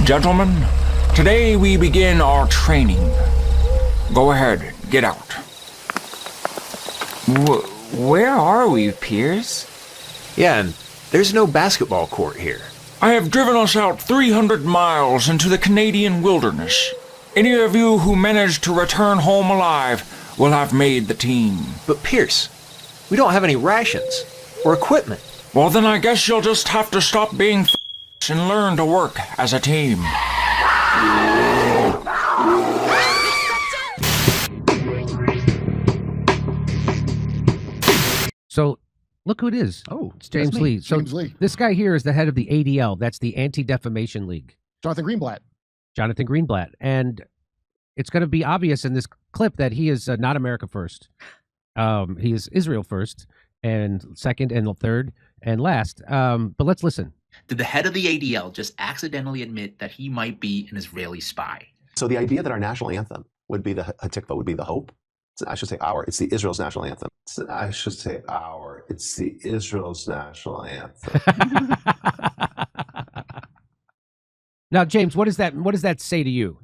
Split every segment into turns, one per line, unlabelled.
Gentlemen, today we begin our training. Go ahead, get out.
Where are we, Piers?
Yeah, and there's no basketball court here.
I have driven us out 300 miles into the Canadian wilderness. Any of you who manage to return home alive will have made the team.
But Pierce, we don't have any rations or equipment.
Well, then I guess you'll just have to stop being and learn to work as a team.
So, look who it is.
Oh,
it's James Lee. So,
James Lee.
This guy here is the head of the ADL. That's the Anti-Defamation League.
Jonathan Greenblatt.
Jonathan Greenblatt. And it's going to be obvious in this clip that he is not America first. He is Israel first, and second, and third, and last. But let's listen.
Did the head of the ADL just accidentally admit that he might be an Israeli spy?
So the idea that our national anthem would be the Hatikva, would be the hope. I should say our. It's the Israel's national anthem. I should say our. It's the Israel's national anthem.
Now, James, what does that say to you?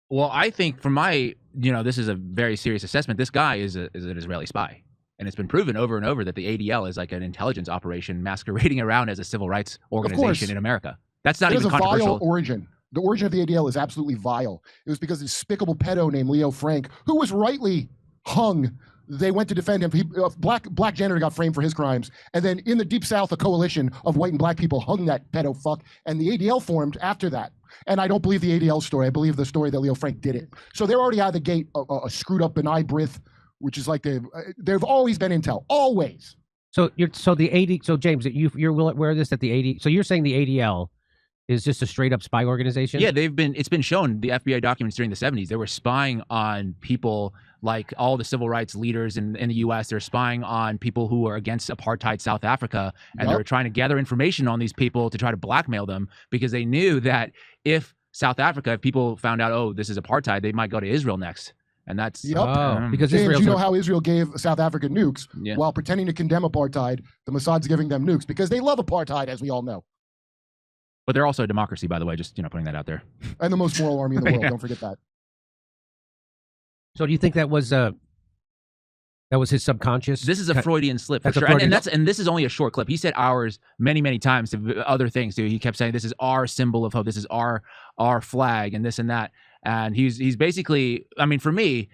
Well, I think from my, this is a very serious assessment. This guy is an Israeli spy. And it's been proven over and over that the ADL is like an intelligence operation masquerading around as a civil rights organization in America. That's not even controversial.
It has a vile origin. The origin of the ADL is absolutely vile. It was because a despicable pedo named Leo Frank, who was rightly hung, they went to defend him. Black janitor got framed for his crimes. And then in the Deep South, a coalition of white and black people hung that pedo fuck. And the ADL formed after that. And I don't believe the ADL story. I believe the story that Leo Frank did it. So they're already out of the gate, a screwed up B'nai B'rith, which is like they've always been intel, always.
So James, you're aware of this, that the AD. So you're saying the ADL is just a straight up spy organization?
Yeah, it's been shown, the FBI documents during the 70s, they were spying on people like all the civil rights leaders in the U.S. They're spying on people who were against apartheid South Africa, and they were trying to gather information on these people to try to blackmail them, because they knew that if people found out, oh, this is apartheid, they might go to Israel next. And that's
because
James, you know how Israel gave South Africa nukes while pretending to condemn apartheid. The Mossad's giving them nukes because they love apartheid, as we all know.
But they're also a democracy, by the way, just putting that out there.
And the most moral army in the world. Don't forget that.
So do you think that was his subconscious?
This is a Freudian slip for sure. And this is only a short clip. He said ours many, many times to other things too. He kept saying this is our symbol of hope. This is our flag and this and that. And he's basically, I mean, for me,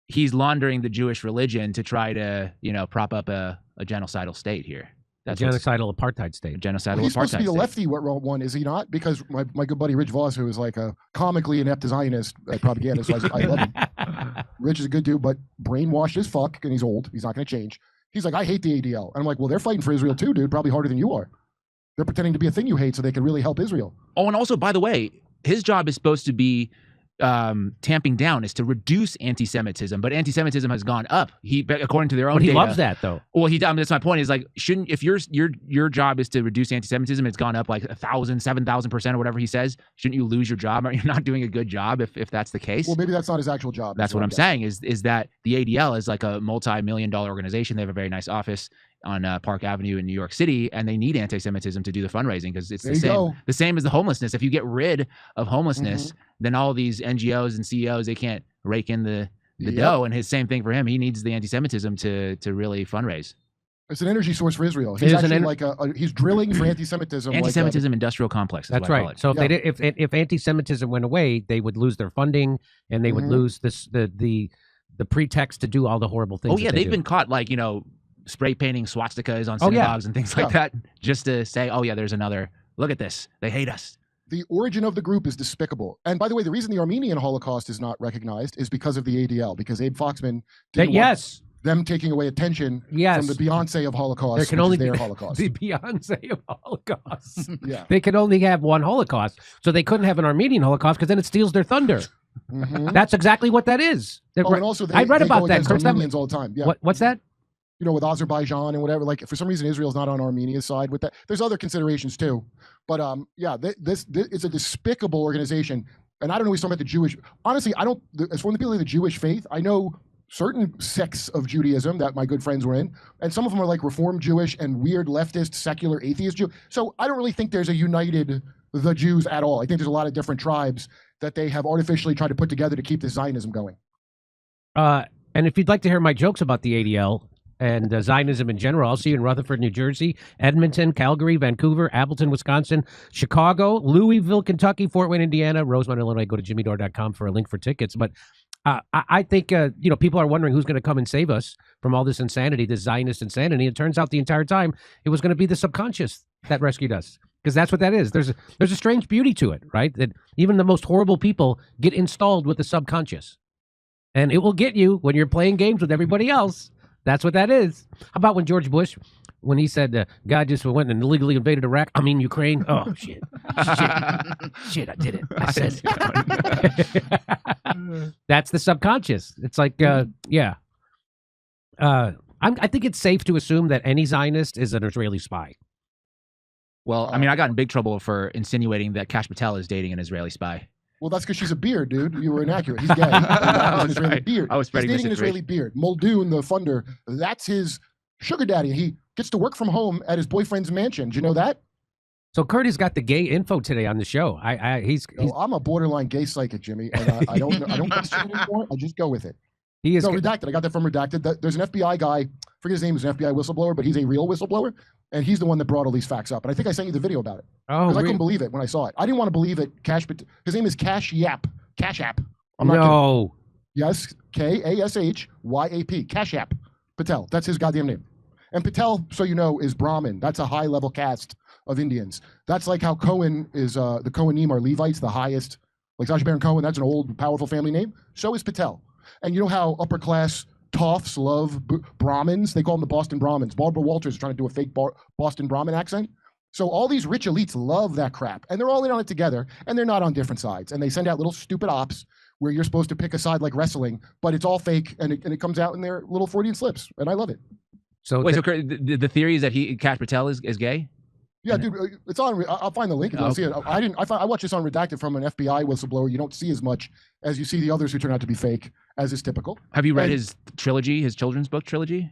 he's laundering the Jewish religion to try to, prop up a genocidal state here.
That's genocidal apartheid state.
Genocidal
he's
apartheid
supposed to be the
state.
lefty one, is he not? Because my good buddy Rich Voss, who is like a comically inept Zionist propaganda, so I love him. Rich is a good dude, but brainwashed as fuck, and he's old. He's not going to change. He's like, I hate the ADL. And I'm like, well, they're fighting for Israel too, dude, probably harder than you are. They're pretending to be a thing you hate so they can really help Israel.
Oh, and also, by the way, his job is supposed to be tamping down, is to reduce anti-Semitism, but anti-Semitism has gone up. According to their own
data.
He
loves that though.
Well, that's my point. Is like, if your job is to reduce anti-Semitism, it's gone up like 1,000, 7,000% or whatever he says. Shouldn't you lose your job? Are you not doing a good job if that's the case?
Well, maybe that's not his actual job.
That's what I'm saying. Is that the ADL is like a multi-million-dollar organization. They have a very nice office on Park Avenue in New York City, and they need anti-Semitism to do the fundraising, because it's the same as the homelessness. If you get rid of homelessness, then all these NGOs and CEOs, they can't rake in the dough. And his same thing for him. He needs the anti-Semitism to really fundraise.
It's an energy source for Israel. He's actually he's drilling for anti-Semitism.
Anti-Semitism industrial complex.
That's right. So if anti-Semitism went away, they would lose their funding, and they would lose the pretext to do all the horrible things.
Oh yeah, they've been caught spray painting swastikas on synagogues and things like that, just to say, oh yeah, there's another, look at this, they hate us.
The origin of the group is despicable. And by the way, the reason the Armenian Holocaust is not recognized is because of the ADL, because Abe Foxman didn't want them taking away attention from the Beyonce of Holocaust.
There can only
be their
be
Holocaust.
The Beyonce of Holocaust. They could only have one Holocaust, so they couldn't have an Armenian Holocaust, because then it steals their thunder. That's exactly what that is.
And also
I read about that.
Armenians all the time. Yeah.
What's that?
With Azerbaijan and whatever, like for some reason Israel's not on Armenia's side with that. There's other considerations too, but this is a despicable organization. And I don't know, he's talking about the Jewish. Honestly, I don't. As for the people of the Jewish faith, I know certain sects of Judaism that my good friends were in, and some of them are like Reform Jewish and weird leftist, secular, atheist Jew. So I don't really think there's a united the Jews at all. I think there's a lot of different tribes that they have artificially tried to put together to keep this Zionism going.
And if you'd like to hear my jokes about the ADL and Zionism in general, I'll see you in Rutherford, New Jersey, Edmonton, Calgary, Vancouver, Appleton, Wisconsin, Chicago, Louisville, Kentucky, Fort Wayne, Indiana, Rosemont, Illinois. Go to jimmydore.com for a link for tickets. But I think, people are wondering who's going to come and save us from all this insanity, this Zionist insanity. It turns out the entire time it was going to be the subconscious that rescued us. Because that's what that is. There's a strange beauty to it, right? That even the most horrible people get installed with the subconscious. And it will get you when you're playing games with everybody else. That's what that is. How about when George Bush, when he said, God just went and illegally invaded Iraq, Ukraine. Oh, shit. Shit, I did it. I said it. That's the subconscious. It's like, I think it's safe to assume that any Zionist is an Israeli spy.
Well, I got in big trouble for insinuating that Kash Patel is dating an Israeli spy.
Well, that's because she's a beard, dude. You were inaccurate. He's gay. An Israeli beard.
I was spreading
He's dating an Israeli beard. Muldoon, the funder, that's his sugar daddy. He gets to work from home at his boyfriend's mansion. Do you know that?
So Curtis got the gay info today on the show.
I'm a borderline gay psychic, Jimmy, and I don't question it anymore. I just go with it.
He is
Redacted. I got that from Redacted. There's an FBI guy, I forget his name, is an FBI whistleblower, but he's a real whistleblower, and he's the one that brought all these facts up. And I think I sent you the video about it.
Oh,
because I couldn't believe it when I saw it. I didn't want to believe it. His name is CashApp. CashApp. I'm not
kidding.
Yes, KASHYAP. CashApp Patel. That's his goddamn name. And Patel, so you know, is Brahmin. That's a high-level caste of Indians. That's like how Cohen is, the Kohanim are Levites, the highest. Like Sacha Baron Cohen, that's an old, powerful family name. So is Patel. And you know how upper-class toffs love Brahmins? They call them the Boston Brahmins. Barbara Walters is trying to do a fake Boston Brahmin accent. So all these rich elites love that crap. And they're all in on it together. And they're not on different sides. And they send out little stupid ops where you're supposed to pick a side like wrestling, but it's all fake. And it comes out in their little Freudian slips. And I love it.
So
wait, so the theory is that Kash Patel is gay?
Yeah, dude, it's on. I'll find the link if you don't see it. I watched this on Redacted from an FBI whistleblower. You don't see as much as you see the others who turn out to be fake, as is typical.
Have you read his trilogy, his children's book trilogy?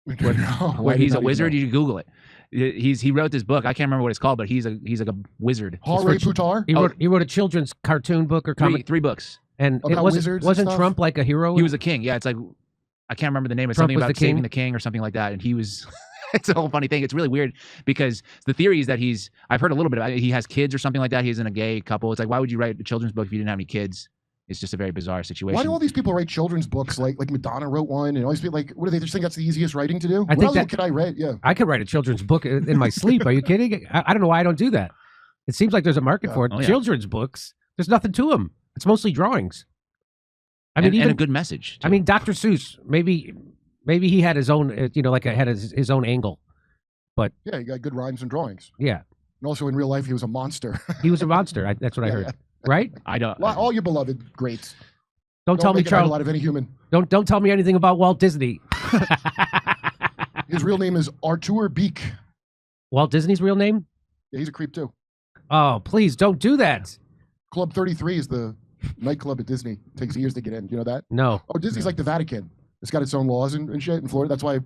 Where
he's a wizard. You can Google it. He wrote this book. I can't remember what it's called, but he's like a wizard.
Harry Putar.
He wrote a children's cartoon book or comic.
Three books.
And it wasn't Trump like a hero?
He was a king. Yeah, it's like I can't remember the name. It's something about saving the king or something like that. And he was. It's a whole funny thing. It's really weird because the theory is that I've heard a little bit about it. He has kids or something like that. He's in a gay couple. It's like, why would you write a children's book if you didn't have any kids? It's just a very bizarre situation.
Why do all these people write children's books? Like Madonna wrote one, and always be like, what do they just think that's the easiest writing to do?
I think
I
could write a children's book in my sleep. Are you kidding? I don't know why I don't do that. It seems like there's a market for it. Oh, yeah. Children's books, there's nothing to them. It's mostly drawings.
And a good message.
I mean, Dr. Seuss, maybe he had his own, had his own angle. But
yeah, he got good rhymes and drawings.
Yeah.
And also in real life, he was a monster.
He was a monster. That's what I heard. Right?
I don't.
All your beloved greats.
Don't tell me, Charles.
A lot of any human.
Don't tell me anything about Walt Disney.
His real name is Artur Beek.
Walt Disney's real name?
Yeah, he's a creep too.
Oh, please don't do that.
Club 33 is the nightclub at Disney. It takes years to get in. Do you know that?
No.
Oh, Disney's like the Vatican. It's got its own laws and shit in Florida. That's why.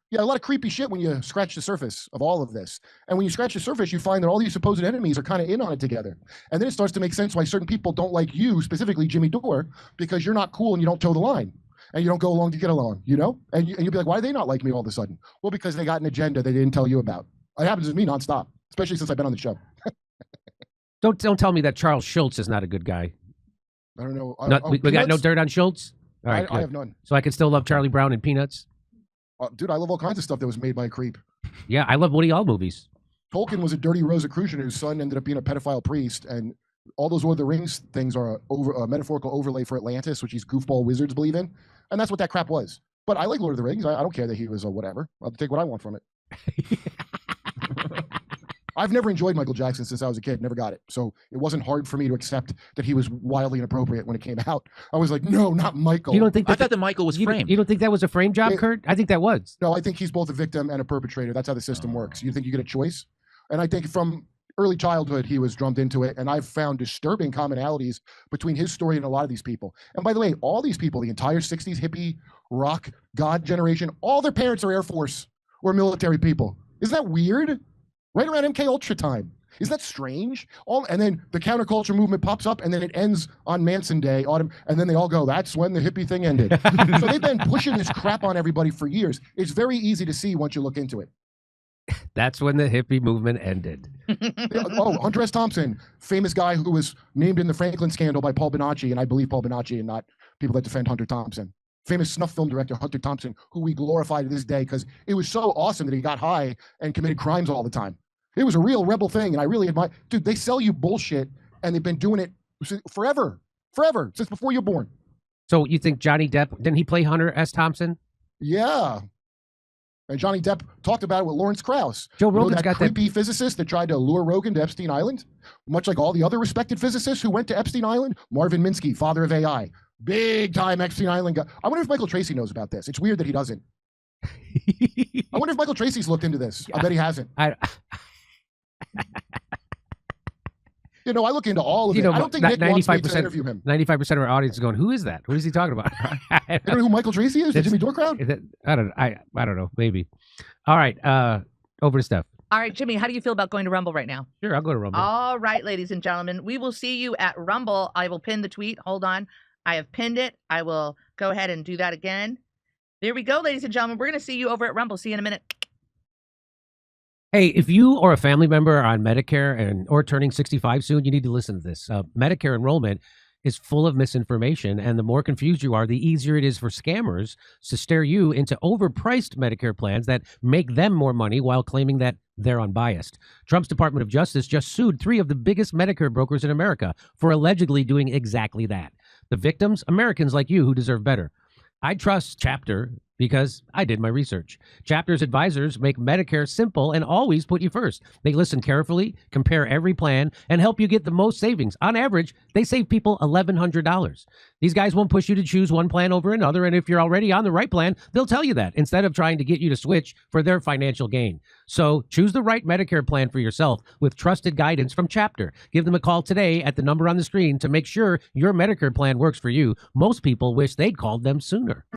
Yeah, a lot of creepy shit when you scratch the surface of all of this. And when you scratch the surface, you find that all these supposed enemies are kind of in on it together. And then it starts to make sense why certain people don't like you, specifically Jimmy Dore, because you're not cool and you don't toe the line. And you don't go along to get along, you know? And you'll be like, why do they not like me all of a sudden? Well, because they got an agenda they didn't tell you about. It happens to me nonstop, especially since I've been on the show.
Don't tell me that Charles Schultz is not a good guy.
I don't know.
We got no dirt on Schultz? All right,
I have none.
So I can still love Charlie Brown and Peanuts?
Dude, I love all kinds of stuff that was made by a creep.
Yeah, I love Woody Allen movies.
Tolkien was a dirty Rosicrucian whose son ended up being a pedophile priest, and all those Lord of the Rings things are a metaphorical overlay for Atlantis, which these goofball wizards believe in, and that's what that crap was. But I like Lord of the Rings. I don't care that he was a whatever. I'll take what I want from it. I've never enjoyed Michael Jackson since I was a kid. Never got it. So it wasn't hard for me to accept that he was wildly inappropriate when it came out. I was like, no, not Michael.
You don't think
I thought that Michael was framed.
You don't think that was a frame job, Kurt? I think that was.
No, I think he's both a victim and a perpetrator. That's how the system works. You think you get a choice? And I think from early childhood, he was drummed into it. And I've found disturbing commonalities between his story and a lot of these people. And by the way, all these people, the entire 60s hippie, rock, God generation, all their parents are Air Force or military people. Isn't that weird? Right around MK Ultra time. Isn't that strange? And then the counterculture movement pops up, and then it ends on Manson Day, autumn, and then they all go, that's when the hippie thing ended. So they've been pushing this crap on everybody for years. It's very easy to see once you look into it.
That's when the hippie movement ended.
Oh, Hunter S. Thompson, famous guy who was named in the Franklin scandal by Paul Bonacci, and I believe Paul Bonacci and not people that defend Hunter Thompson. Famous snuff film director Hunter Thompson, who we glorify to this day because it was so awesome that he got high and committed crimes all the time. It was a real rebel thing, and I really admire. Dude, they sell you bullshit, and they've been doing it forever, since before you're born.
So you think Johnny Depp, didn't he play Hunter S. Thompson?
Yeah. And Johnny Depp talked about it with Lawrence Krauss.
Joe Rogan's
that
got
creepy physicist that tried to lure Rogan to Epstein Island, much like all the other respected physicists who went to Epstein Island. Marvin Minsky, father of AI, big time Epstein Island guy. I wonder if Michael Tracy knows about this. It's weird that he doesn't. I wonder if Michael Tracy's looked into this. I bet he hasn't. You know, I look into all of it. I don't think Nick wants me to interview him.
95% of our audience is going, who is that? What is he talking about?
You know who Michael Tracy is? The Jimmy Dore crowd?
I don't know. Maybe. All right. Over to Steph.
All right, Jimmy, how do you feel about going to Rumble right now?
Sure, I'll go to Rumble.
All right, ladies and gentlemen, we will see you at Rumble. I will pin the tweet. Hold on. I have pinned it. I will go ahead and do that again. There we go, ladies and gentlemen. We're going to see you over at Rumble. See you in a minute.
Hey, if you or a family member are on Medicare or turning 65 soon, you need to listen to this. Medicare enrollment is full of misinformation, and the more confused you are, the easier it is for scammers to stare you into overpriced Medicare plans that make them more money while claiming that they're unbiased. Trump's Department of Justice just sued 3 of the biggest Medicare brokers in America for allegedly doing exactly that. The victims, Americans like you who deserve better. I trust Chapter because I did my research. Chapter's advisors make Medicare simple and always put you first. They listen carefully, compare every plan, and help you get the most savings. On average, they save people $1,100. These guys won't push you to choose one plan over another, and if you're already on the right plan, they'll tell you that instead of trying to get you to switch for their financial gain. So choose the right Medicare plan for yourself with trusted guidance from Chapter. Give them a call today at the number on the screen to make sure your Medicare plan works for you. Most people wish they'd called them sooner.